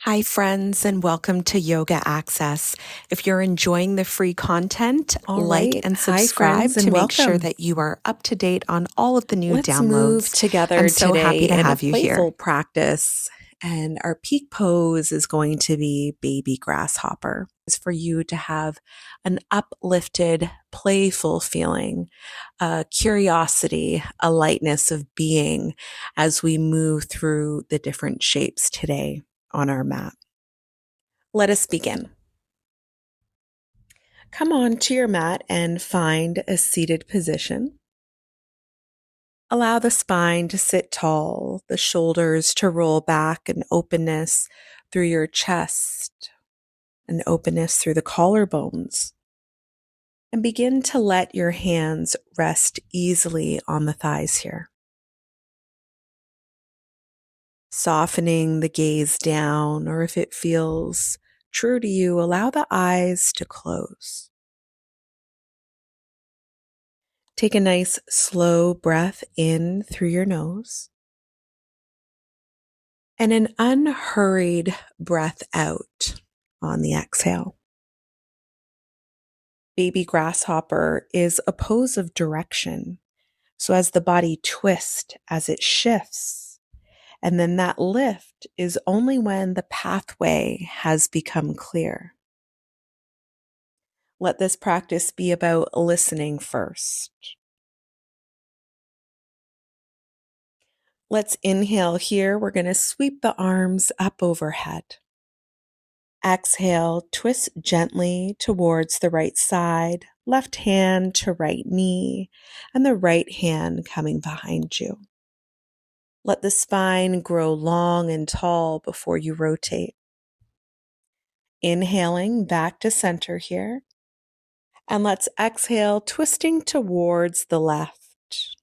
Hi, friends, and welcome to Yoga Access. If you're enjoying the free content, All like right. and Hi, subscribe friends, to and make sure welcome. that you are up to date on all of the new Let's move downloads. together I'm so happy today to in a have you here. playful practice. And our peak pose is going to be Baby Grasshopper. It's for you to have an uplifted, playful feeling, a curiosity, a lightness of being as we move through the different shapes today on our mat. Let us begin. Come on to your mat and find a seated position. Allow the spine to sit tall, the shoulders to roll back, an openness through your chest, an openness through the collarbones. And begin to let your hands rest easily on the thighs here. Softening the gaze down, or if it feels true to you, allow the eyes to close. Take a nice slow breath in through your nose and an unhurried breath out on the exhale. Baby grasshopper is a pose of direction. So as the body twists, as it shifts, and then that lift is only when the pathway has become clear. Let this practice be about listening first. Let's inhale here. We're going to sweep the arms up overhead. Exhale, twist gently towards the right side, left hand to right knee, and the right hand coming behind you. Let the spine grow long and tall before you rotate. Inhaling back to center here. And let's exhale, twisting towards the left.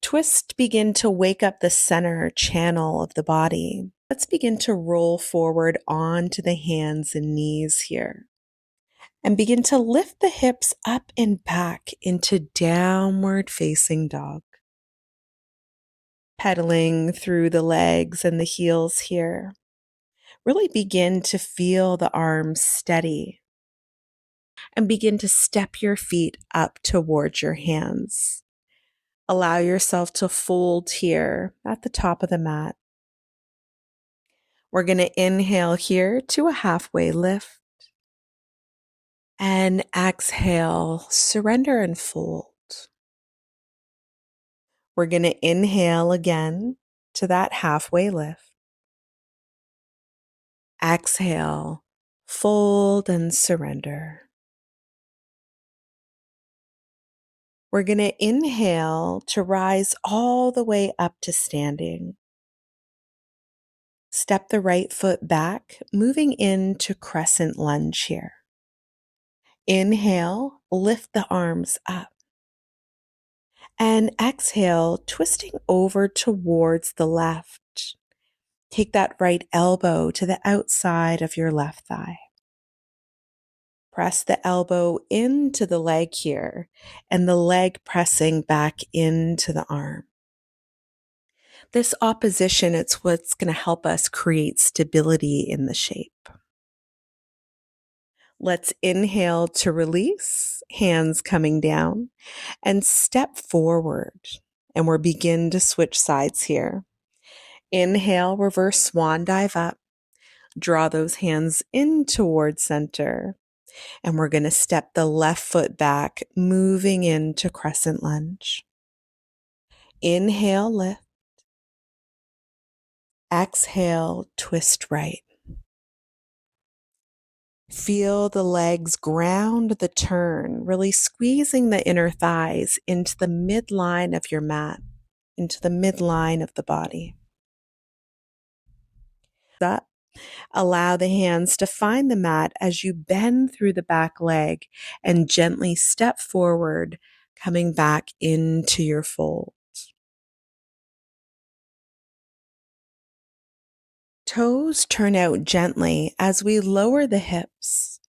Twist, begin to wake up the center channel of the body. Let's begin to roll forward onto the hands and knees here. And begin to lift the hips up and back into downward facing dog. Pedaling through the legs and the heels here. Really begin to feel the arms steady and begin to step your feet up towards your hands. Allow yourself to fold here at the top of the mat. We're going to inhale here to a halfway lift and exhale, surrender and fold. We're going to inhale again to that halfway lift. Exhale, fold and surrender. We're going to inhale to rise all the way up to standing. Step the right foot back, moving into crescent lunge here. Inhale, lift the arms up. And exhale, twisting over towards the left. Take that right elbow to the outside of your left thigh. Press the elbow into the leg here, and the leg pressing back into the arm. This opposition, it's what's going to help us create stability in the shape. Let's inhale to release, hands coming down, and step forward. And we'll begin to switch sides here. Inhale, reverse swan dive up. Draw those hands in towards center. And we're going to step the left foot back, moving into crescent lunge. Inhale, lift. Exhale, twist right. Feel the legs ground the turn, really squeezing the inner thighs into the midline of your mat, into the midline of the body. Up. Allow the hands to find the mat as you bend through the back leg and gently step forward, coming back into your fold. Toes turn out gently as we lower the hips.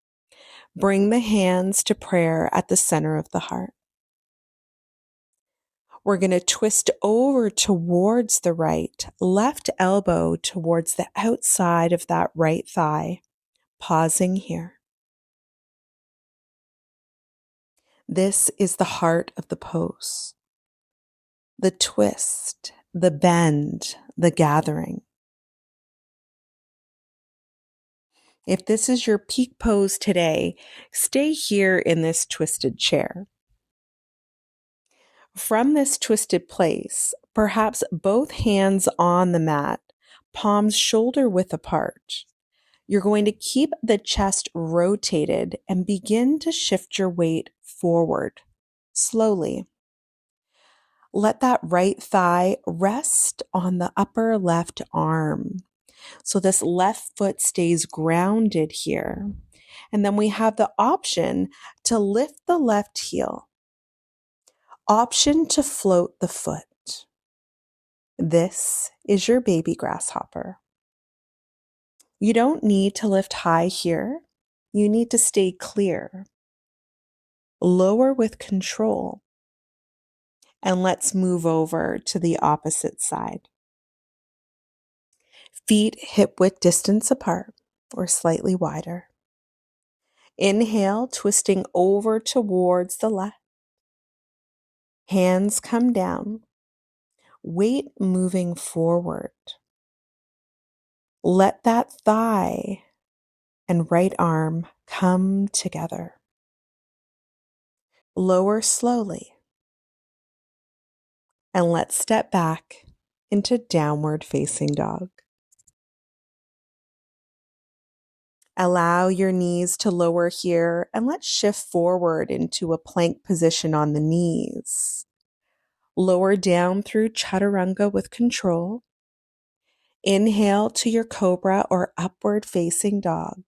Bring the hands to prayer at the center of the heart. We're going to twist over towards the right, left elbow towards the outside of that right thigh, pausing here. This is the heart of the pose. The twist, the bend, the gathering. If this is your peak pose today, stay here in this twisted chair. From this twisted place, perhaps both hands on the mat, palms shoulder width apart. You're going to keep the chest rotated and begin to shift your weight forward slowly. Let that right thigh rest on the upper left arm. So this left foot stays grounded here. And then we have the option to lift the left heel. Option to float the foot. This is your baby grasshopper. You don't need to lift high here. You need to stay clear. Lower with control. And let's move over to the opposite side. Feet hip width distance apart or slightly wider. Inhale, twisting over towards the left. Hands come down. Weight moving forward. Let that thigh and right arm come together. Lower slowly. And let's step back into downward facing dog. Allow your knees to lower here and let's shift forward into a plank position on the knees. Lower down through chaturanga with control. Inhale to your cobra or upward facing dog.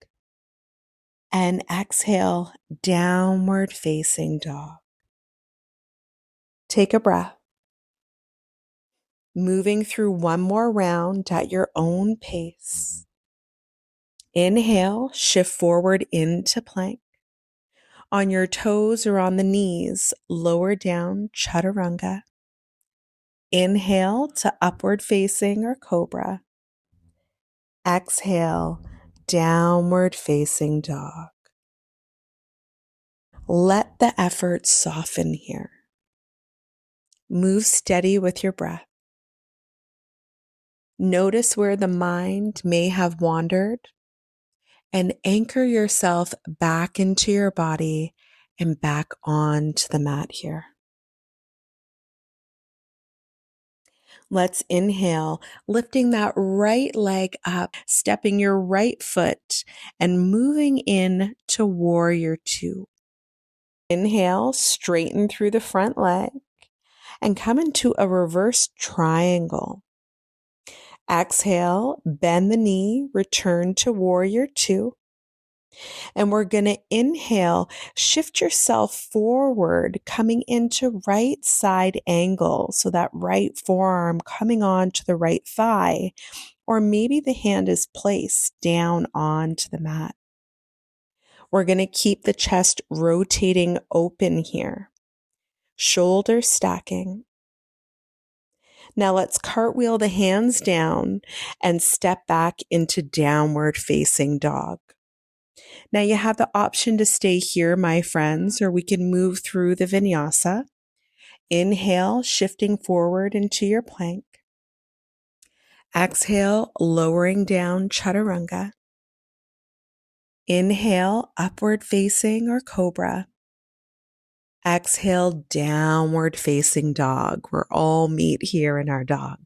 And exhale, downward facing dog. Take a breath. Moving through one more round at your own pace. Inhale, shift forward into plank. On your toes or on the knees, lower down, chaturanga. Inhale to upward facing or cobra. Exhale, downward facing dog. Let the effort soften here. Move steady with your breath. Notice where the mind may have wandered and anchor yourself back into your body and back onto the mat here. Let's inhale, lifting that right leg up, stepping your right foot and moving in to warrior two. Inhale, straighten through the front leg and come into a reverse triangle. Exhale, bend the knee, return to warrior two. And we're going to inhale, shift yourself forward, coming into right side angle. So that right forearm coming on to the right thigh, or maybe the hand is placed down onto the mat. We're going to keep the chest rotating open here. Shoulders stacking. Now let's cartwheel the hands down and step back into downward facing dog. Now you have the option to stay here, my friends, or we can move through the vinyasa. Inhale, shifting forward into your plank. Exhale, lowering down chaturanga. Inhale, upward facing or cobra. Exhale, downward facing dog. We're all meet here in our dog.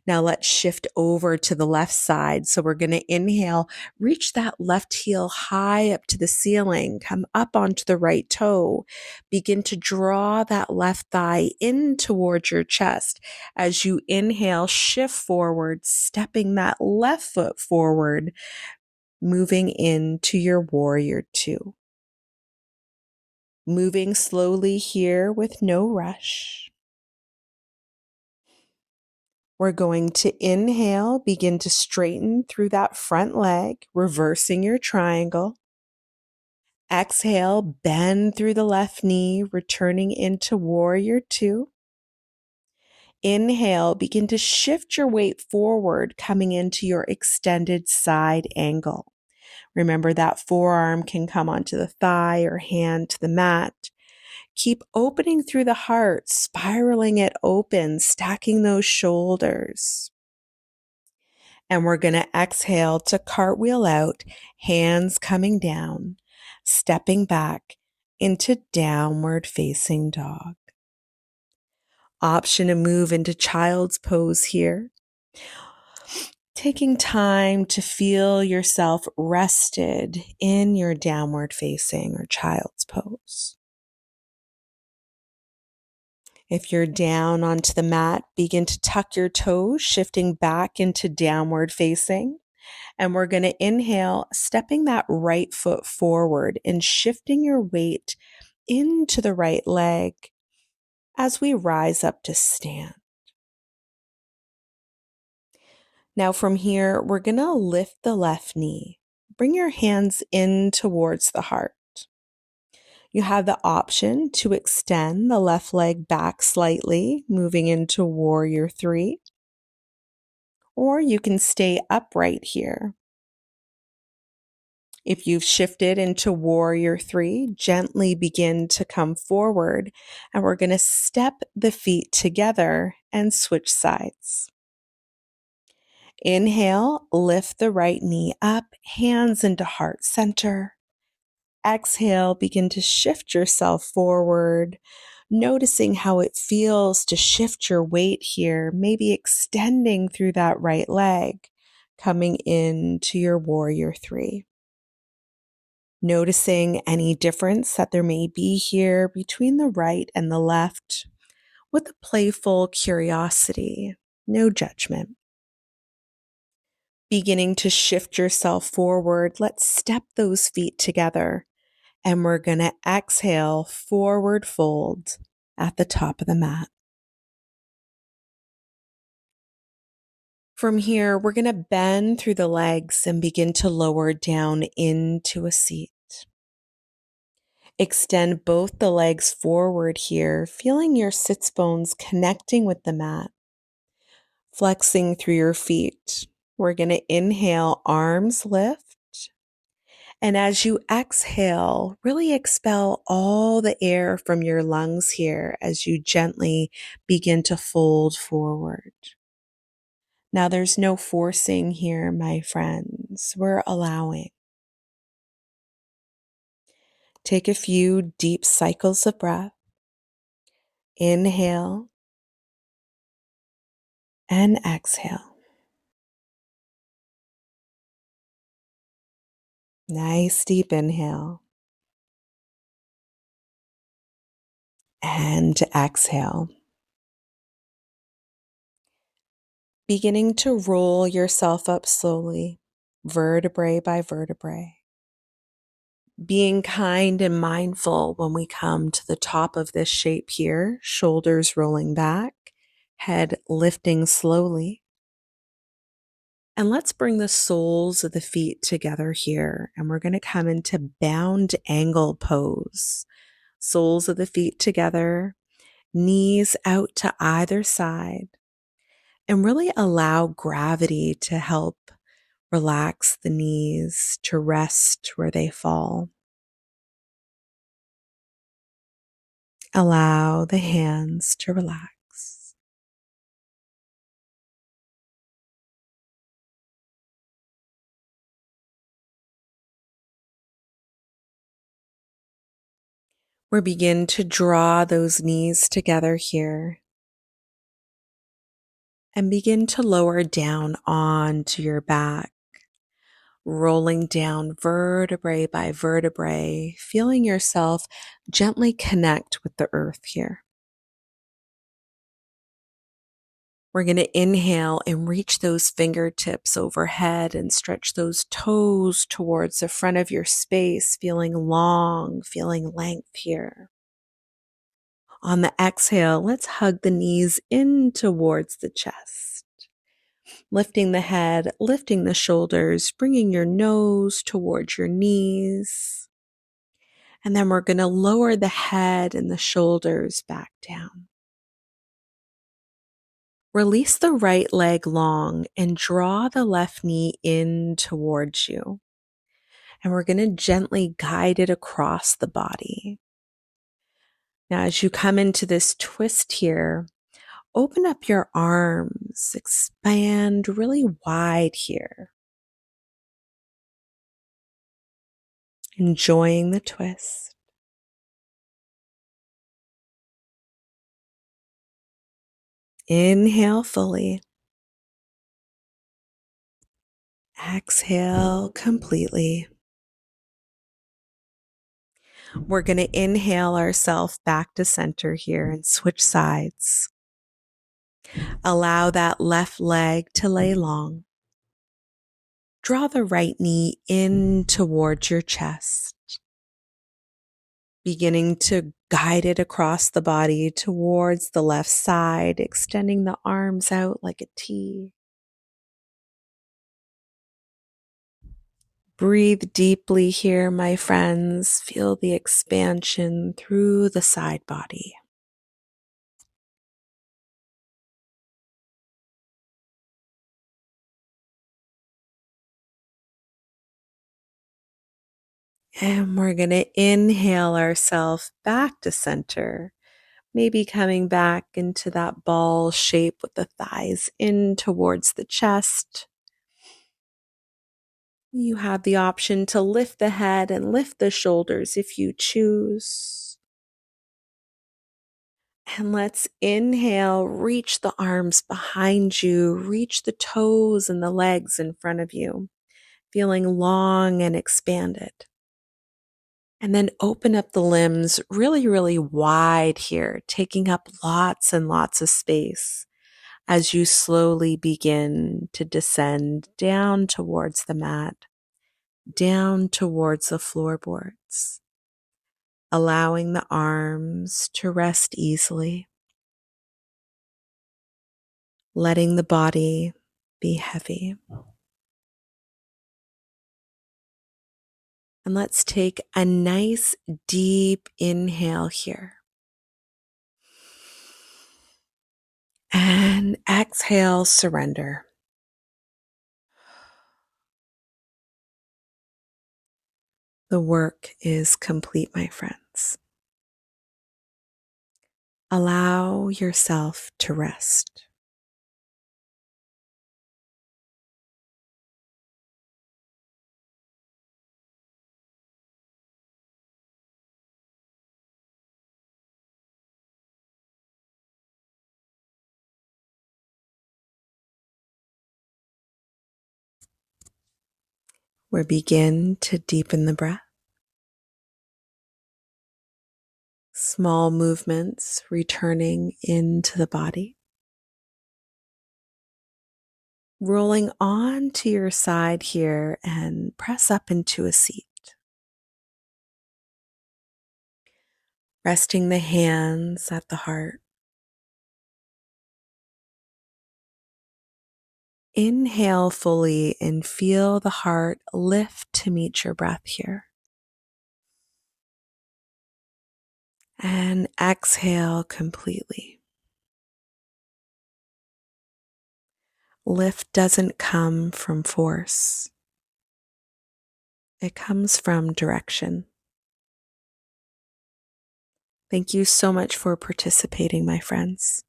Now let's shift over to the left side. So we're going to inhale, reach that left heel high up to the ceiling, come up onto the right toe, begin to draw that left thigh in towards your chest. As you inhale, shift forward, stepping that left foot forward, moving into your warrior two. Moving slowly here with no rush. We're going to inhale, begin to straighten through that front leg, reversing your triangle. Exhale, bend through the left knee, returning into warrior two. Inhale, begin to shift your weight forward, coming into your extended side angle. Remember that forearm can come onto the thigh or hand to the mat. Keep opening through the heart, spiraling it open, stacking those shoulders. And we're going to exhale to cartwheel out, hands coming down, stepping back into downward facing dog. Option to move into child's pose here. Taking time to feel yourself rested in your downward facing or child's pose. If you're down onto the mat, begin to tuck your toes, shifting back into downward facing. And we're going to inhale, stepping that right foot forward and shifting your weight into the right leg as we rise up to stand. Now from here, we're going to lift the left knee. Bring your hands in towards the heart. You have the option to extend the left leg back slightly, moving into Warrior 3. Or you can stay upright here. If you've shifted into Warrior 3, gently begin to come forward, and we're going to step the feet together and switch sides. Inhale, lift the right knee up, hands into heart center. Exhale, begin to shift yourself forward, noticing how it feels to shift your weight here, maybe extending through that right leg, coming into your Warrior 3. Noticing any difference that there may be here between the right and the left with a playful curiosity, no judgment. Beginning to shift yourself forward, let's step those feet together. And we're going to exhale, forward fold at the top of the mat. From here, we're going to bend through the legs and begin to lower down into a seat. Extend both the legs forward here, feeling your sits bones connecting with the mat. Flexing through your feet. We're going to inhale, arms lift. And as you exhale, really expel all the air from your lungs here as you gently begin to fold forward. Now, there's no forcing here, my friends. We're allowing. Take a few deep cycles of breath. Inhale and exhale. Nice deep inhale. And exhale. Beginning to roll yourself up slowly, vertebrae by vertebrae. Being kind and mindful when we come to the top of this shape here, shoulders rolling back, head lifting slowly. And let's bring the soles of the feet together here. And we're going to come into bound angle pose. Soles of the feet together, knees out to either side. And really allow gravity to help relax the knees, to rest where they fall. Allow the hands to relax. We begin to draw those knees together here and begin to lower down onto your back, rolling down vertebrae by vertebrae, feeling yourself gently connect with the earth here. We're going to inhale and reach those fingertips overhead and stretch those toes towards the front of your space, feeling long, feeling length here. On the exhale, let's hug the knees in towards the chest. Lifting the head, lifting the shoulders, bringing your nose towards your knees. And then we're going to lower the head and the shoulders back down. Release the right leg long and draw the left knee in towards you. And we're going to gently guide it across the body. Now, as you come into this twist here, open up your arms, expand really wide here. Enjoying the twist. Inhale fully. Exhale completely. We're going to inhale ourselves back to center here and switch sides. Allow that left leg to lay long. Draw the right knee in towards your chest. Beginning to guide it across the body towards the left side, extending the arms out like a T. Breathe deeply here, my friends. Feel the expansion through the side body. And we're going to inhale ourselves back to center. Maybe coming back into that ball shape with the thighs in towards the chest. You have the option to lift the head and lift the shoulders if you choose. And let's inhale, reach the arms behind you, reach the toes and the legs in front of you, feeling long and expanded. And then open up the limbs really, really wide here, taking up lots and lots of space as you slowly begin to descend down towards the mat, down towards the floorboards, allowing the arms to rest easily, letting the body be heavy. And let's take a nice deep inhale here. And exhale, surrender. The work is complete, my friends. Allow yourself to rest. We begin to deepen the breath. Small movements returning into the body. Rolling on to your side here and press up into a seat. Resting the hands at the heart. Inhale fully and feel the heart lift to meet your breath here. And exhale completely. Lift doesn't come from force. It comes from direction. Thank you so much for participating, my friends.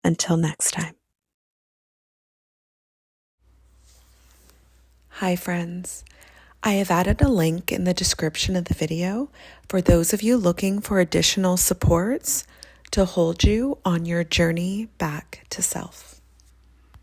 Until next time. Hi, friends. I have added a link in the description of the video for those of you looking for additional supports to hold you on your journey back to self.